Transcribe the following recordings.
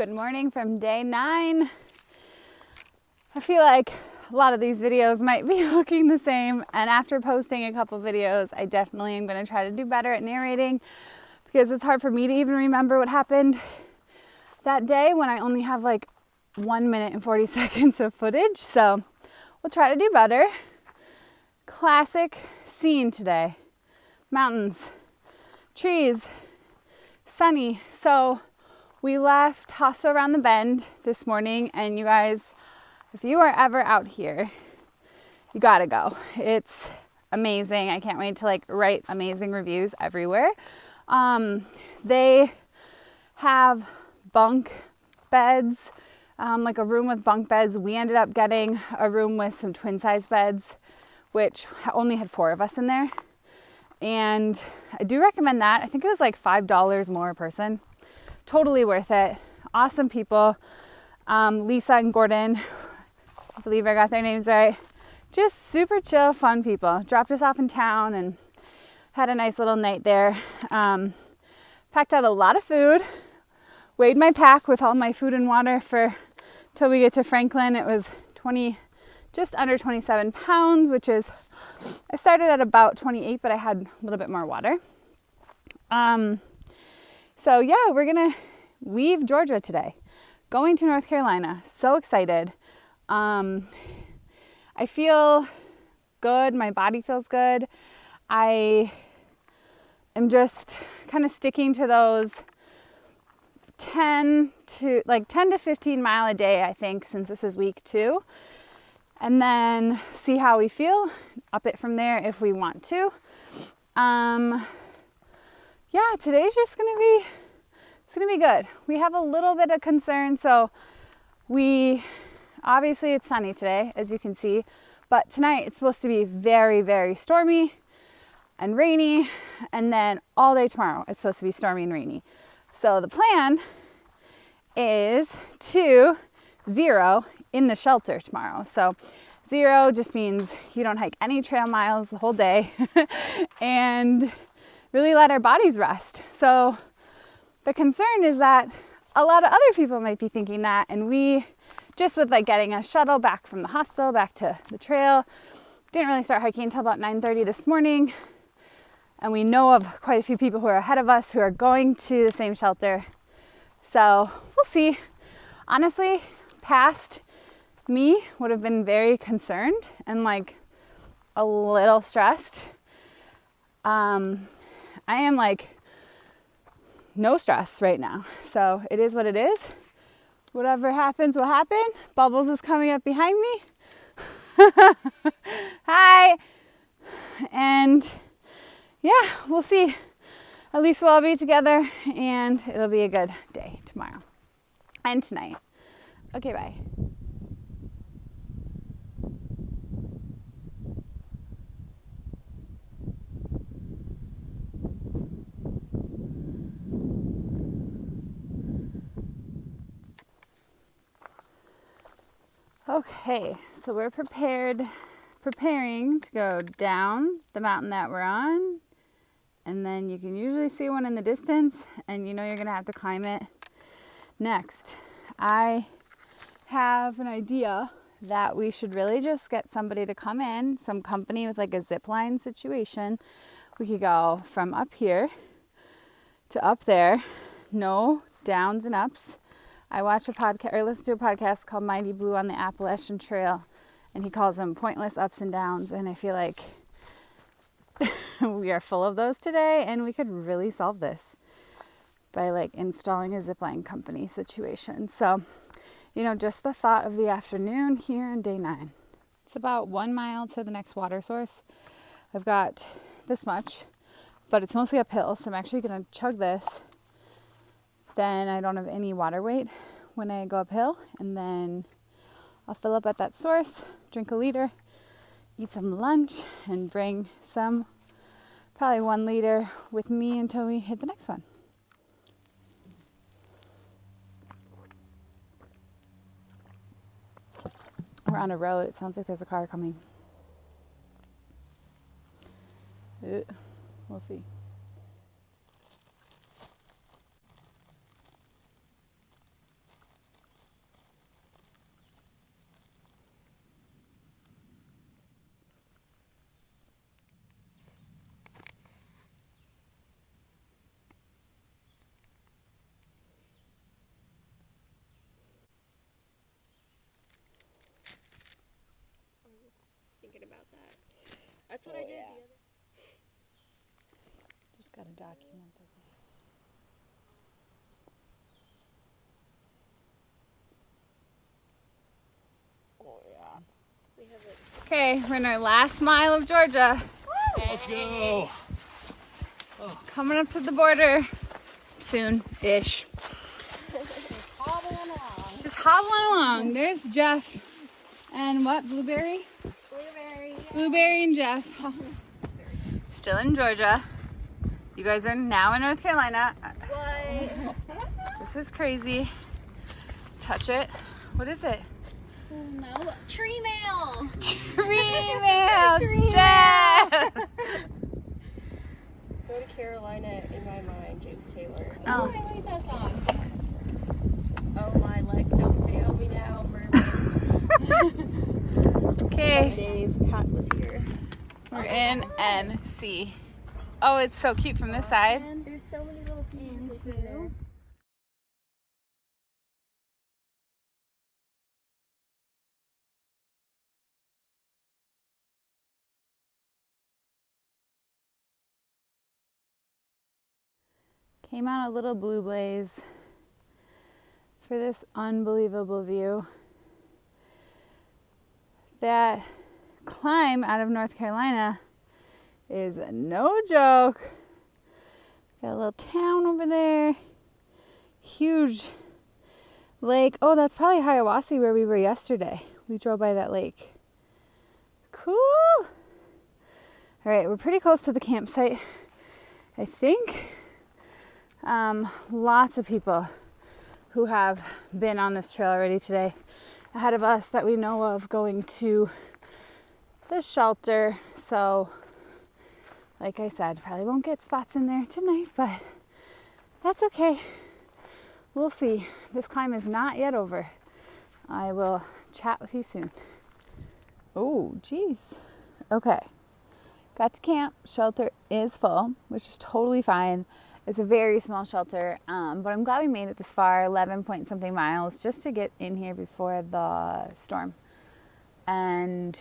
Good morning from day 9. I feel like a lot of these videos might be looking the same, and after posting a couple videos, I definitely am going to try to do better at narrating because it's hard for me to even remember what happened that day when I only have like 1 minute and 40 seconds of footage. So we'll try to do better. Classic scene today. Mountains, trees, sunny. So we left Hostel Around the Bend this morning, and you guys, if you are ever out here, you gotta go. It's amazing. I can't wait to write amazing reviews everywhere. They have bunk beds, like a room with bunk beds. We ended up getting a room with some twin size beds, which only had 4 of us in there. And I do recommend that. I think it was like $5 more a person. Totally worth it. Awesome people. Lisa and Gordon, I believe I got their names right. Just super chill, fun people. Dropped us off in town and had a nice little night there. Packed out a lot of food. Weighed my pack with all my food and water till we get to Franklin. It was just under 27 pounds, which is, I started at about 28, but I had a little bit more water. So yeah, we're gonna leave Georgia today, going to North Carolina. So excited. I feel good. My body feels good. I am just kind of sticking to those 10 to 15 mile a day, I think, since this is week 2. And then see how we feel, up it from there if we want to. Yeah, today's just it's gonna be good. We have a little bit of concern, so obviously it's sunny today, as you can see, but tonight it's supposed to be very, very stormy and rainy, and then all day tomorrow it's supposed to be stormy and rainy. So the plan is to zero in the shelter tomorrow. So 0 just means you don't hike any trail miles the whole day and really let our bodies rest. So the concern is that a lot of other people might be thinking that, and we just with getting a shuttle back from the hostel back to the trail, didn't really start hiking until about 9:30 this morning. And we know of quite a few people who are ahead of us who are going to the same shelter. So we'll see. Honestly, past me would have been very concerned and a little stressed. I am no stress right now. So it is what it is. Whatever happens will happen. Bubbles is coming up behind me. Hi. And yeah, we'll see. At least we'll all be together and it'll be a good day tomorrow and tonight. Okay, bye. Okay, so we're preparing to go down the mountain that we're on, and then you can usually see one in the distance, and you know you're gonna have to climb it next. I have an idea that we should really just get somebody to come in, some company with a zip line situation. We could go from up here to up there, no downs and ups. I watch a podcast or listen to a podcast called Mighty Blue on the Appalachian Trail, and he calls them pointless ups and downs. And I feel like we are full of those today, and we could really solve this by installing a zipline company situation. So, just the thought of the afternoon here on day 9. It's about 1 mile to the next water source. I've got this much, but it's mostly uphill, so I'm actually going to chug this. Then I don't have any water weight when I go uphill, and then I'll fill up at that source, drink a liter, eat some lunch, and bring probably 1 liter with me until we hit the next one. We're on a road. It sounds like there's a car coming. We'll see. that. That's what I did the other. Just gotta document this. Oh yeah. We have it. Okay, we're in our last mile of Georgia. Let's go. Coming up to the border soon-ish. Hobbling along. Just hobbling along. There's Jeff and what? Blueberry? Blueberry. Blueberry and Jeff. Still in Georgia. You guys are now in North Carolina. What? This is crazy. Touch it. What is it? No. Tree mail. Tree mail. Tree Jeff. Go to Carolina in my mind, James Taylor. Oh. I like that song. Oh, my legs don't fail me now. Okay. Dave Cat was here. We're in NC. Oh, it's so cute from this side. And there's so many little pieces of paper there. Came out a little blue blaze for this unbelievable view. That climb out of North Carolina is no joke. Got a little town over there. Huge lake. Oh, that's probably Hiawassee where we were yesterday. We drove by that lake. Cool. All right, we're pretty close to the campsite, I think. Lots of people who have been on this trail already today ahead of us that we know of going to the shelter. So, like I said, probably won't get spots in there tonight, but that's okay. We'll see. This climb is not yet over. I will chat with you soon. Oh, geez. Okay. Got to camp. Shelter is full, which is totally fine. It's a very small shelter, but I'm glad we made it this far, 11 point something miles, just to get in here before the storm. And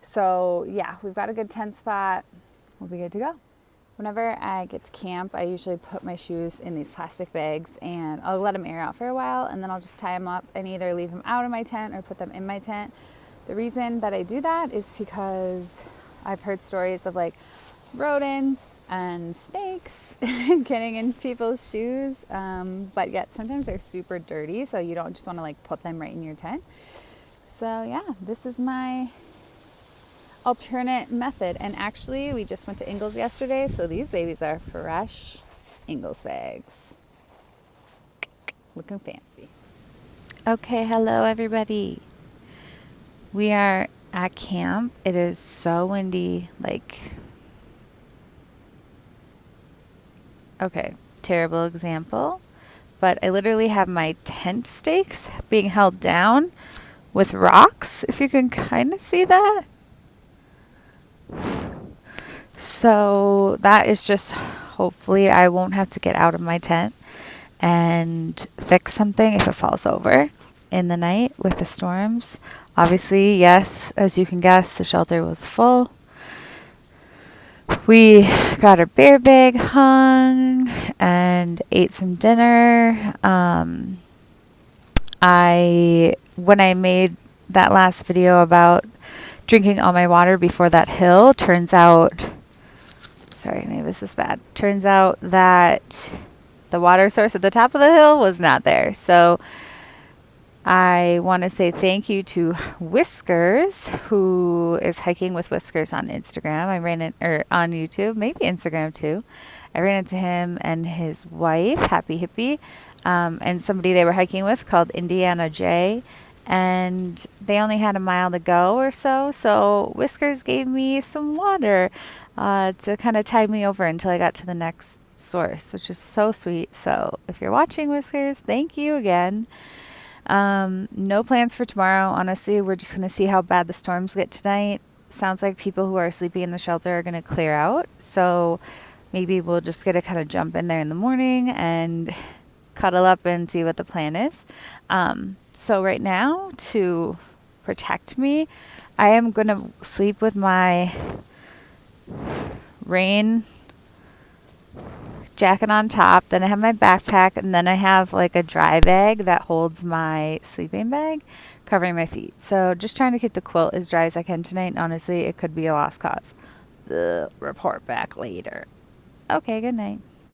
so, yeah, we've got a good tent spot. We'll be good to go. Whenever I get to camp, I usually put my shoes in these plastic bags and I'll let them air out for a while and then I'll just tie them up and either leave them out of my tent or put them in my tent. The reason that I do that is because I've heard stories of like rodents and snakes getting in people's shoes, but yet sometimes they're super dirty, so you don't just want to like put them right in your tent. So yeah, this is my alternate method. And actually we just went to Ingles yesterday, so these babies are fresh Ingles bags. Looking fancy. Okay, hello everybody. We are at camp. It is so windy, like, okay, terrible example, but I literally have my tent stakes being held down with rocks, if you can kind of see that. So that is just, hopefully I won't have to get out of my tent and fix something if it falls over in the night with the storms. Obviously, yes, as you can guess, the shelter was full. We got our bear bag hung and ate some dinner. When I made that last video about drinking all my water before that hill, turns out that the water source at the top of the hill was not there. So I want to say thank you to Whiskers, who is hiking with Whiskers on Instagram. On YouTube, maybe Instagram too. I ran into him and his wife, Happy Hippie, and somebody they were hiking with called Indiana J. And they only had a mile to go or so. So Whiskers gave me some water to kind of tide me over until I got to the next source, which is so sweet. So if you're watching, Whiskers, thank you again. No plans for tomorrow. Honestly, we're just going to see how bad the storms get tonight. Sounds like people who are sleeping in the shelter are going to clear out. So maybe we'll just get to kind of jump in there in the morning and cuddle up and see what the plan is. So right now, to protect me. I am going to sleep with my rain jacket on top. Then I have my backpack, and then I have like a dry bag that holds my sleeping bag covering my feet. So just trying to keep the quilt as dry as I can tonight. And honestly, it could be a lost cause. Report back later. Okay, good night.